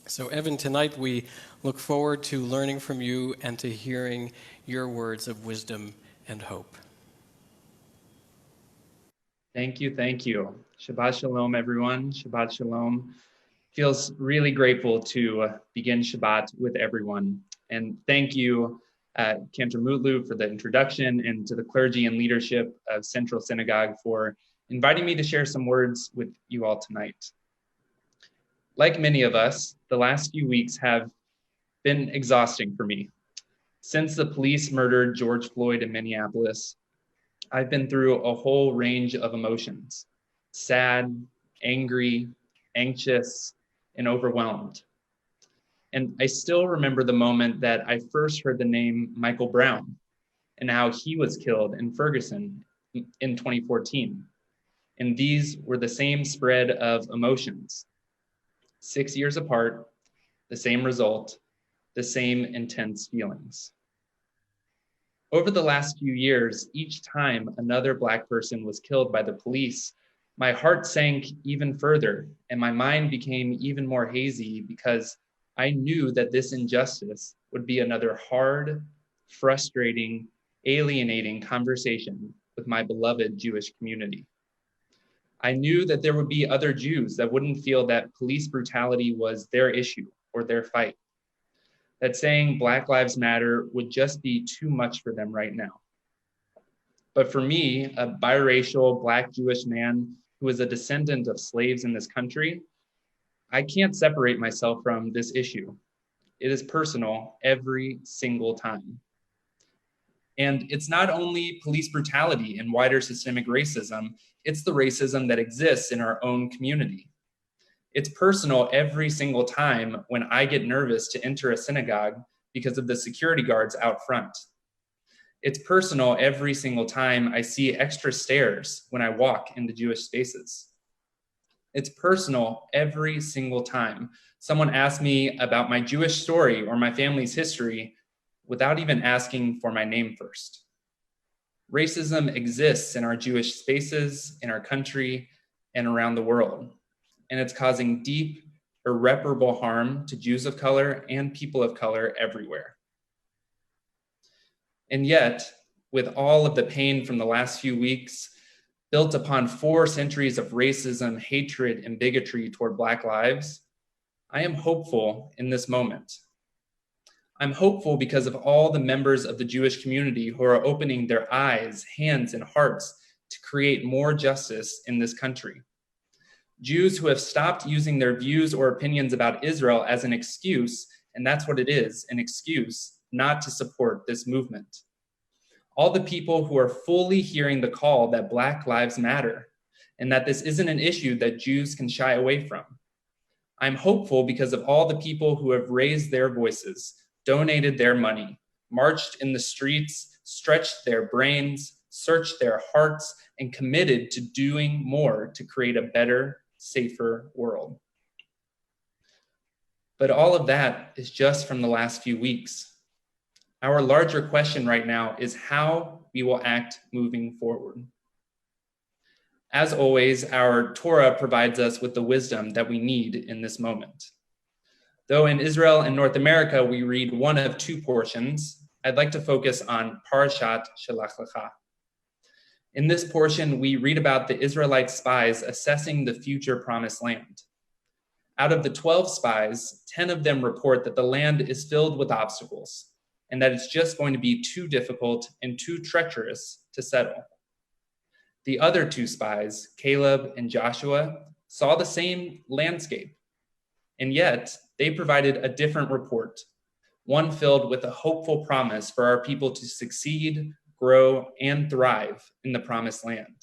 So, Evan, tonight we look forward to learning from you and to hearing your words of wisdom and hope. Thank you. Shabbat Shalom, everyone. Shabbat Shalom. Feels really grateful to begin Shabbat with everyone. And thank you, Cantor Mutlu, for the introduction, and to the clergy and leadership of Central Synagogue for inviting me to share some words with you all tonight. Like many of us, the last few weeks have been exhausting for me. Since the police murdered George Floyd in Minneapolis, I've been through a whole range of emotions: sad, angry, anxious, and overwhelmed. And I still remember the moment that I first heard the name Michael Brown and how he was killed in Ferguson in 2014. And these were the same spread of emotions. 6 years apart, the same result, the same intense feelings. Over the last few years, each time another Black person was killed by the police, my heart sank even further and my mind became even more hazy because I knew that this injustice would be another hard, frustrating, alienating conversation with my beloved Jewish community. I knew that there would be other Jews that wouldn't feel that police brutality was their issue or their fight, that saying Black Lives Matter would just be too much for them right now. But for me, a biracial Black Jewish man who is a descendant of slaves in this country, I can't separate myself from this issue. It is personal every single time. And it's not only police brutality and wider systemic racism, it's the racism that exists in our own community. It's personal every single time when I get nervous to enter a synagogue because of the security guards out front. It's personal every single time I see extra stairs when I walk into Jewish spaces. It's personal every single time someone asks me about my Jewish story or my family's history without even asking for my name first. Racism exists in our Jewish spaces, in our country, and around the world. And it's causing deep, irreparable harm to Jews of color and people of color everywhere. And yet, with all of the pain from the last few weeks, built upon 4 centuries of racism, hatred, and bigotry toward Black lives, I am hopeful in this moment. I'm hopeful because of all the members of the Jewish community who are opening their eyes, hands, and hearts to create more justice in this country. Jews who have stopped using their views or opinions about Israel as an excuse, and that's what it is, an excuse, not to support this movement. All the people who are fully hearing the call that Black lives matter, and that this isn't an issue that Jews can shy away from. I'm hopeful because of all the people who have raised their voices, donated their money, marched in the streets, stretched their brains, searched their hearts, and committed to doing more to create a better, safer world. But all of that is just from the last few weeks. Our larger question right now is how we will act moving forward. As always, our Torah provides us with the wisdom that we need in this moment. Though in Israel and North America, we read one of 2 portions, I'd like to focus on Parashat Shelach Lecha. In this portion, we read about the Israelite spies assessing the future promised land. Out of the 12 spies, 10 of them report that the land is filled with obstacles and that it's just going to be too difficult and too treacherous to settle. The other 2 spies, Caleb and Joshua, saw the same landscape, and yet they provided a different report, one filled with a hopeful promise for our people to succeed, grow, and thrive in the promised land.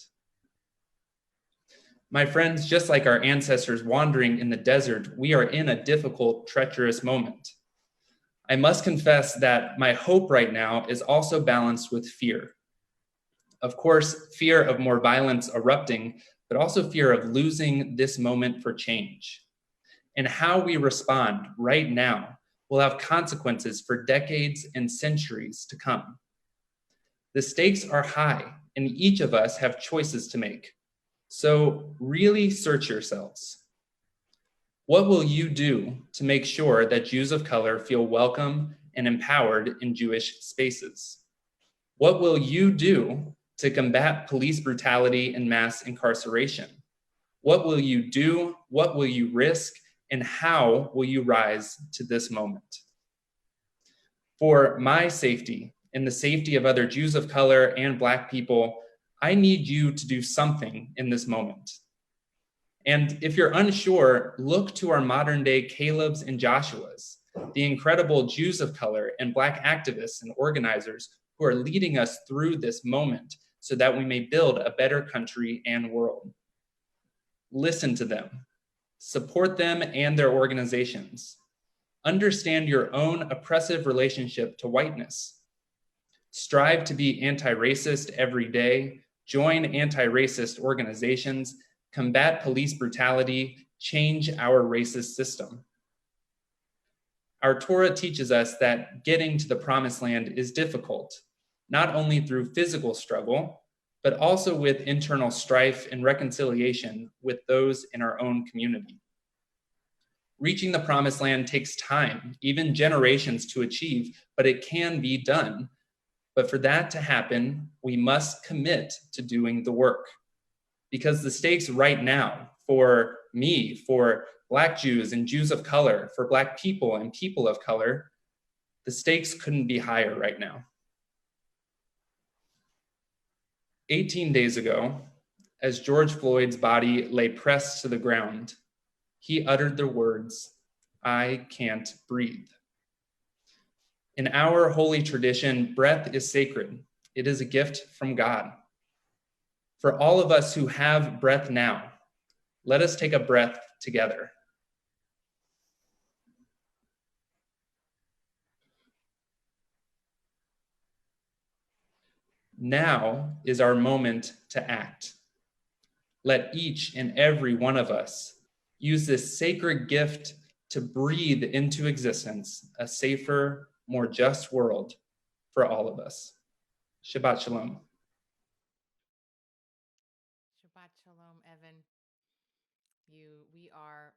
My friends, just like our ancestors wandering in the desert, we are in a difficult, treacherous moment. I must confess that my hope right now is also balanced with fear. Of course, fear of more violence erupting, but also fear of losing this moment for change. And how we respond right now will have consequences for decades and centuries to come. The stakes are high, and each of us have choices to make. So really search yourselves. What will you do to make sure that Jews of color feel welcome and empowered in Jewish spaces? What will you do to combat police brutality and mass incarceration? What will you do? What will you risk? And how will you rise to this moment? For my safety and the safety of other Jews of color and Black people, I need you to do something in this moment. And if you're unsure, look to our modern day Caleb's and Joshua's, the incredible Jews of color and Black activists and organizers who are leading us through this moment so that we may build a better country and world. Listen to them, support them and their organizations. Understand your own oppressive relationship to whiteness. Strive to be anti-racist every day, join anti-racist organizations, combat police brutality, change our racist system. Our Torah teaches us that getting to the promised land is difficult, not only through physical struggle, but also with internal strife and reconciliation with those in our own community. Reaching the promised land takes time, even generations to achieve, but it can be done. But for that to happen, we must commit to doing the work. Because the stakes right now for me, for Black Jews and Jews of color, for Black people and people of color, the stakes couldn't be higher right now. 18 days ago, as George Floyd's body lay pressed to the ground, he uttered the words, "I can't breathe." In our holy tradition, breath is sacred. It is a gift from God. For all of us who have breath now, let us take a breath together. Now is our moment to act. Let each and every one of us use this sacred gift to breathe into existence a safer, more just world for all of us. Shabbat Shalom. Shabbat Shalom, Evan. We are